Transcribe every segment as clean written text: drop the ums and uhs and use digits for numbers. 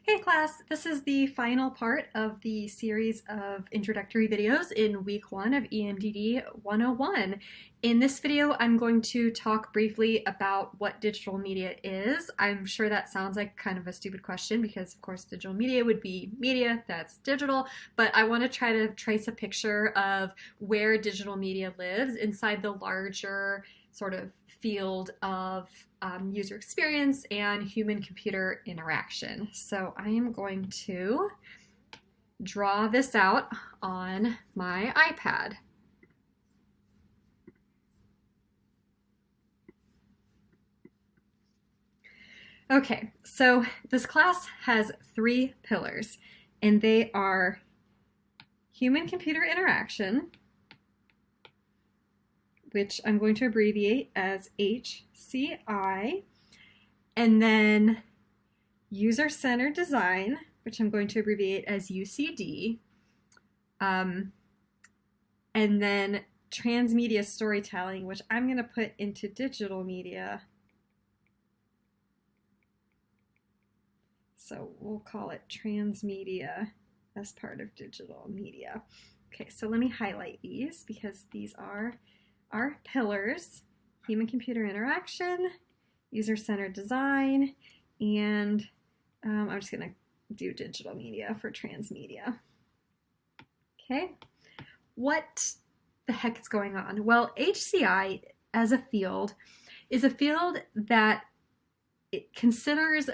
Hey class, this is the final part of the series of introductory videos in week 1 of EMDD 101. In this video, I'm going to talk briefly about what digital media is. I'm sure that sounds like kind of a stupid question because of course digital media would be media that's digital, but I want to try to trace a picture of where digital media lives inside the larger sort of field of user experience and human-computer interaction. So I am going to draw this out on my iPad. Okay, so this class has 3 pillars, and they are human-computer interaction, which I'm going to abbreviate as HCI, and then user-centered design, which I'm going to abbreviate as UCD, and then transmedia storytelling, which I'm going to put into digital media. So we'll call it transmedia as part of digital media. Okay, so let me highlight these because these are our pillars: human-computer interaction, user-centered design, and I'm just going to do digital media for transmedia. Okay, what the heck is going on? Well, HCI as a field is a field that it considers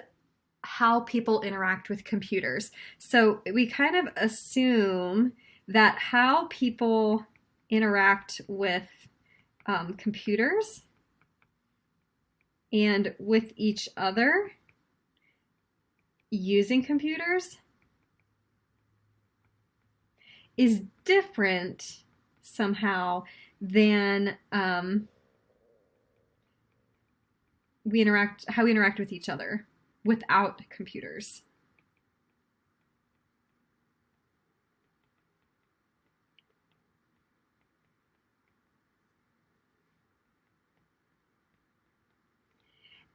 how people interact with computers. So we kind of assume that how people interact with computers and with each other using computers is different somehow than how we interact with each other without computers.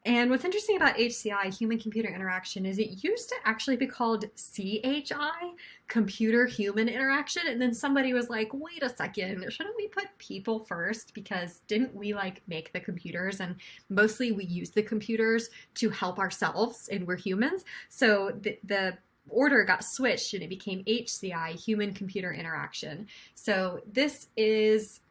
And what's interesting about HCI, human-computer interaction, is it used to actually be called CHI, computer-human interaction, and then somebody was like, wait a second, shouldn't we put people first? Because didn't we make the computers, and mostly we use the computers to help ourselves, and we're humans. So the order got switched and it became HCI, human-computer interaction. So this is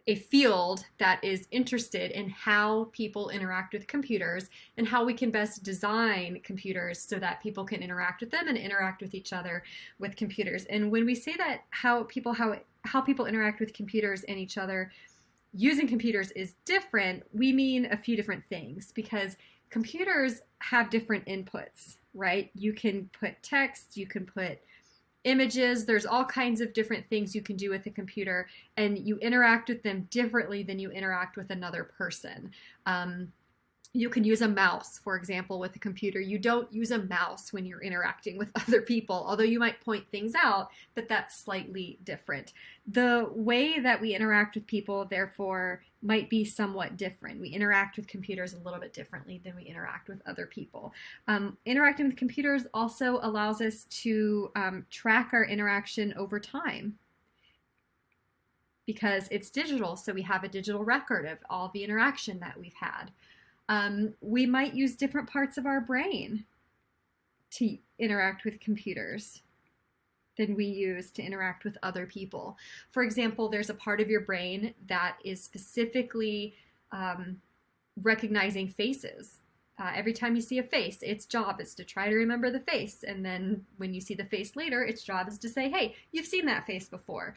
a field that is interested in how people interact with computers and how we can best design computers so that people can interact with them and interact with each other with computers. And when we say that how people interact with computers and each other using computers is different, we mean a few different things, because computers have different inputs, right? You can put text, you can put images, there's all kinds of different things you can do with a computer, and you interact with them differently than you interact with another person. You can use a mouse, for example, with a computer. You don't use a mouse when you're interacting with other people, although you might point things out, but that's slightly different. The way that we interact with people, therefore, might be somewhat different. We interact with computers a little bit differently than we interact with other people. Interacting with computers also allows us to track our interaction over time, because it's digital, so we have a digital record of all the interaction that we've had. We might use different parts of our brain to interact with computers than we use to interact with other people. For example, there's a part of your brain that is specifically recognizing faces. Every time you see a face, its job is to try to remember the face, and then when you see the face later, its job is to say, hey, you've seen that face before.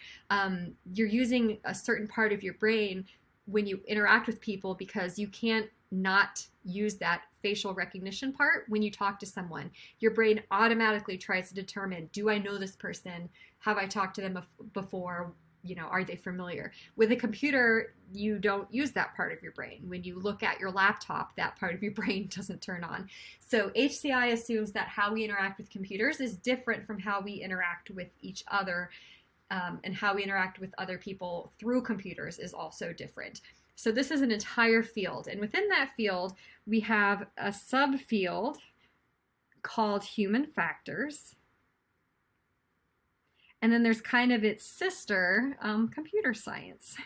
You're using a certain part of your brain when you interact with people because you can't not use that facial recognition part when you talk to someone. Your brain automatically tries to determine, do I know this person? Have I talked to them before? Are they familiar? With a computer, you don't use that part of your brain. When you look at your laptop, that part of your brain doesn't turn on. So HCI assumes that how we interact with computers is different from how we interact with each other, and how we interact with other people through computers is also different. So this is an entire field, and within that field, we have a subfield called human factors. And then there's kind of its sister, computer science.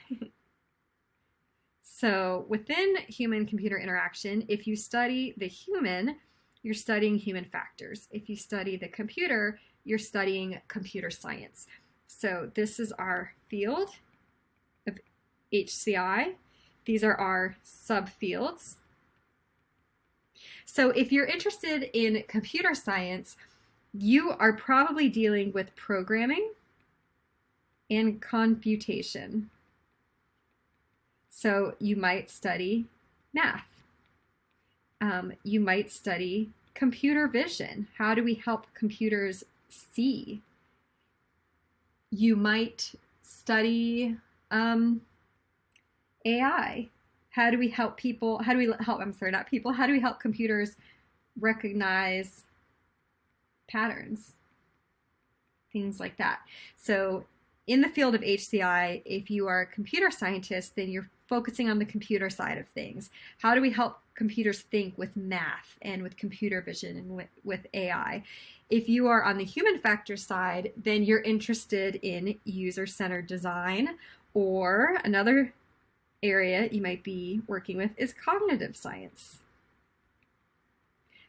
So within human-computer interaction, if you study the human, you're studying human factors. If you study the computer, you're studying computer science. So this is our field of HCI. These are our subfields. So if you're interested in computer science, you are probably dealing with programming and computation. So you might study math. You might study computer vision. How do we help computers see? You might study AI. How do we help people, how do we help, I'm sorry, not people, how do we help computers recognize patterns? Things like that. So in the field of HCI, if you are a computer scientist, then you're focusing on the computer side of things. How do we help computers think with math and with computer vision and with AI? If you are on the human factor side, then you're interested in user-centered design, or another area you might be working with is cognitive science.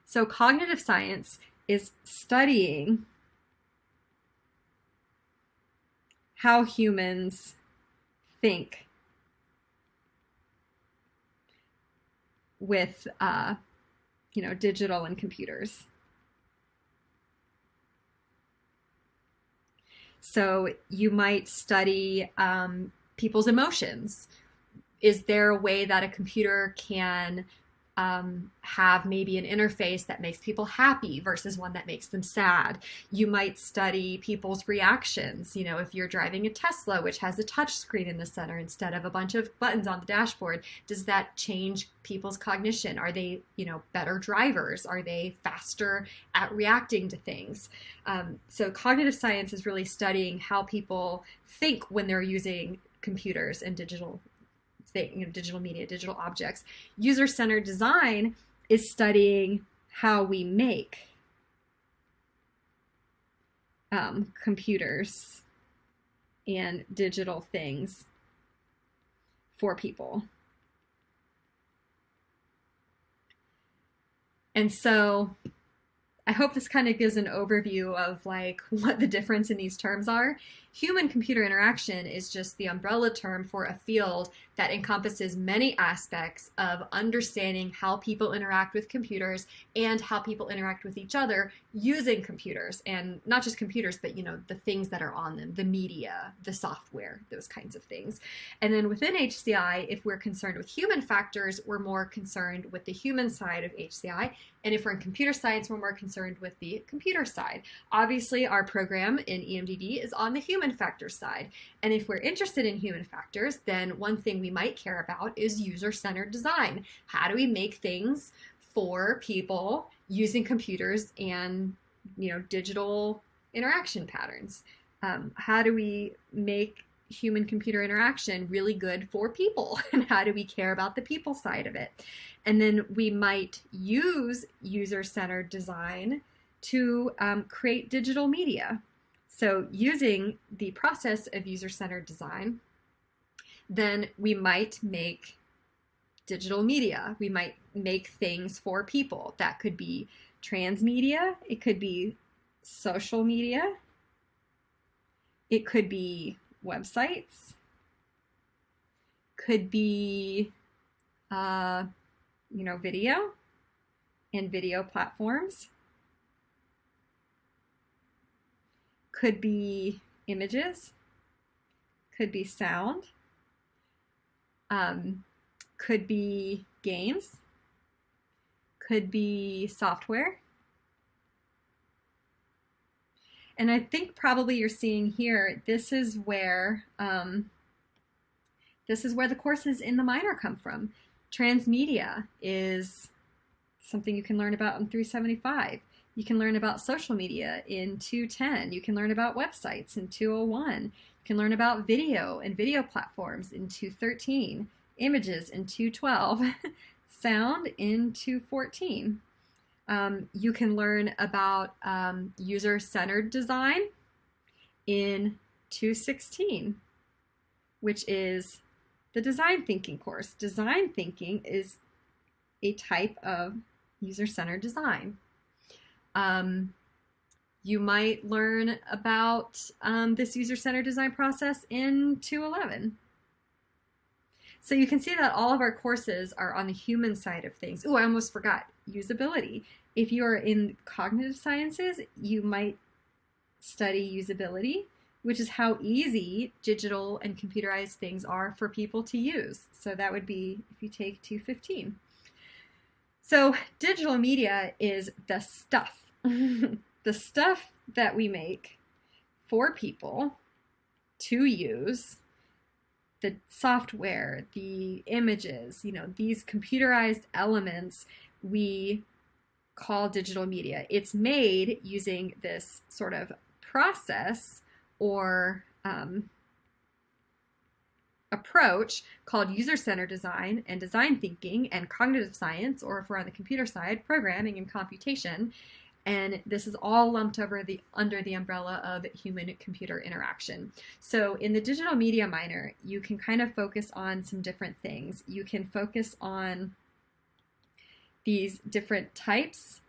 So cognitive science is studying how humans think with digital and computers. So you might study people's emotions. Is there a way that a computer can have maybe an interface that makes people happy versus one that makes them sad? You might study people's reactions. You know, if you're driving a Tesla, which has a touch screen in the center instead of a bunch of buttons on the dashboard, does that change people's cognition? Are they, better drivers? Are they faster at reacting to things? So cognitive science is really studying how people think when they're using computers and digital media, digital objects. User-centered design is studying how we make computers and digital things for people. And so I hope this kind of gives an overview of what the difference in these terms are. Human-computer interaction is just the umbrella term for a field that encompasses many aspects of understanding how people interact with computers and how people interact with each other using computers. And not just computers, but the things that are on them, the media, the software, those kinds of things. And then within HCI, if we're concerned with human factors, we're more concerned with the human side of HCI. And if we're in computer science, we're more concerned with the computer side. Obviously, our program in EMDD is on the human factor side. And if we're interested in human factors, then one thing we might care about is user-centered design. How do we make things for people using computers and digital interaction patterns? How do we make human-computer interaction really good for people? And how do we care about the people side of it? And then we might use user-centered design to create digital media. So using the process of user-centered design, then we might make digital media. We might make things for people. That could be transmedia. It could be social media. It could be websites. Could be, video and video platforms. Could be images. Could be sound. Could be games. Could be software. And I think probably you're seeing here, this is where the courses in the minor come from. Transmedia is something you can learn about in 375. You can learn about social media in 210. You can learn about websites in 201. You can learn about video and video platforms in 213. Images in 212. Sound in 214. You can learn about user-centered design in 216, which is the design thinking course. Design thinking is a type of user-centered design. You might learn about this user-centered design process in 211. So you can see that all of our courses are on the human side of things. Oh, I almost forgot, usability. If you are in cognitive sciences, you might study usability, which is how easy digital and computerized things are for people to use. So that would be if you take 215. So digital media is the stuff, the stuff that we make for people to use, the software, the images, these computerized elements we call digital media. It's made using this sort of process or approach called user-centered design and design thinking and cognitive science, or if we're on the computer side, programming and computation. And this is all lumped under the umbrella of human-computer interaction. So in the digital media minor, you can kind of focus on some different things. You can focus on these different types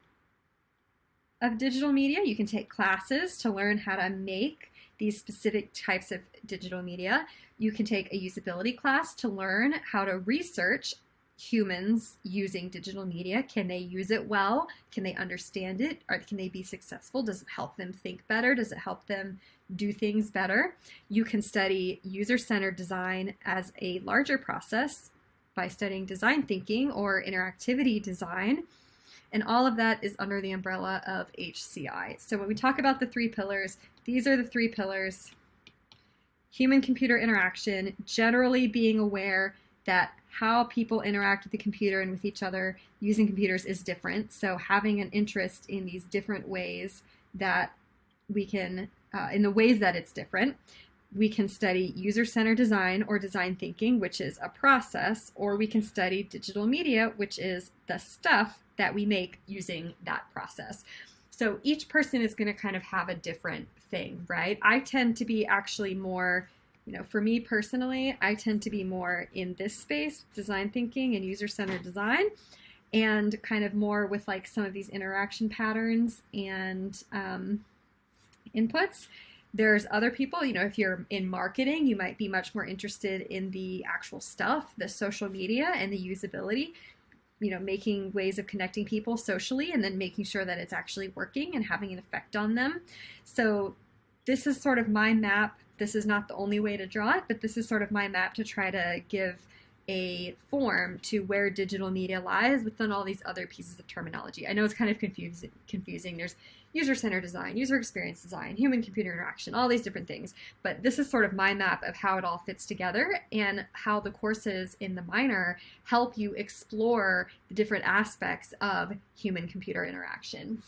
of digital media. You can take classes to learn how to make these specific types of digital media. You can take a usability class to learn how to research humans using digital media. Can they use it well? Can they understand it? Or can they be successful? Does it help them think better? Does it help them do things better? You can study user-centered design as a larger process by studying design thinking or interactivity design. And all of that is under the umbrella of HCI. So when we talk about the three pillars, these are the three pillars. Human-computer interaction, generally being aware that how people interact with the computer and with each other using computers is different. So having an interest in these different ways that we can, in the ways that it's different, we can study user-centered design or design thinking, which is a process, or we can study digital media, which is the stuff that we make using that process. So each person is going to kind of have a different thing, right? I tend to be actually more, for me personally, I tend to be more in this space, design thinking and user-centered design, and kind of more with like some of these interaction patterns and inputs. There's other people, if you're in marketing, you might be much more interested in the actual stuff, the social media and the usability, making ways of connecting people socially and then making sure that it's actually working and having an effect on them. So this is sort of my map. This is not the only way to draw it, but this is sort of my map to try to give a form to where digital media lies within all these other pieces of terminology. I know it's kind of confusing. There's user-centered design, user experience design, human-computer interaction, all these different things. But this is sort of my map of how it all fits together and how the courses in the minor help you explore the different aspects of human-computer interaction.